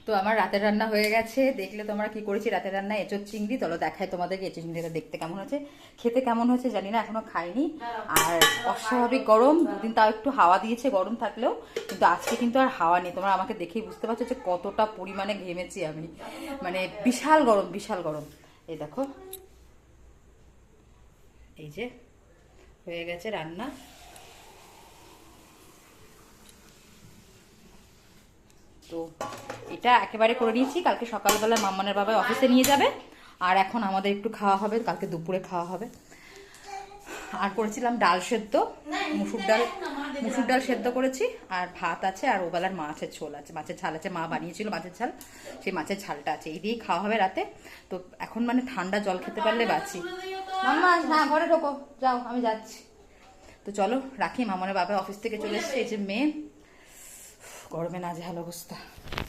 তো আমার রাতের রান্না হয়ে গেছে। দেখলে তোমরা কি করেছি রাতের রান্না, এঁচোর চিংড়ি। চলো দেখাই তোমাদেরকে এঁচোর চিংড়িটা দেখতে কেমন হয়েছে, খেতে কেমন হয়েছে জানি না, এখনো খাইনি। আর অস্বাভাবিক গরম, দুদিন তাও একটু হাওয়া দিয়েছে গরম থাকলেও, কিন্তু আজকে কিন্তু আর হাওয়া নেই। তোমরা আমাকে দেখেই বুঝতে পারছো যে কতটা পরিমাণে ঘেমেছি আমি, মানে বিশাল গরম, বিশাল গরম। এই দেখো, এই যে হয়ে গেছে রান্না। তো এটা একেবারে করে নিয়েছি, কালকে সকালবেলা মাম্মানের বাবা অফিসে নিয়ে যাবে। আর এখন আমাদের একটু খাওয়া হবে, কালকে দুপুরে খাওয়া হবে। আর করেছিলাম ডাল সেদ্ধ, মুসুর ডাল সেদ্ধ করেছি, আর ভাত আছে, আর ওবেলার মাছের ঝোল আছে, মাছের ঝাল আছে, মা বানিয়েছিল মাছের ঝাল, সেই মাছের ঝালটা আছে, এই দিয়েই খাওয়া হবে রাতে। তো এখন মানে ঠান্ডা জল খেতে পারলে বাঁচি। মাম্মা হ্যাঁ ঘরে ঢোকো, যাও আমি যাচ্ছি। তো চলো রাখি, মামানের বাবা অফিস থেকে চলে এসছে, এই যে মেয়ে, গরমে নাজেহাল অবস্থা।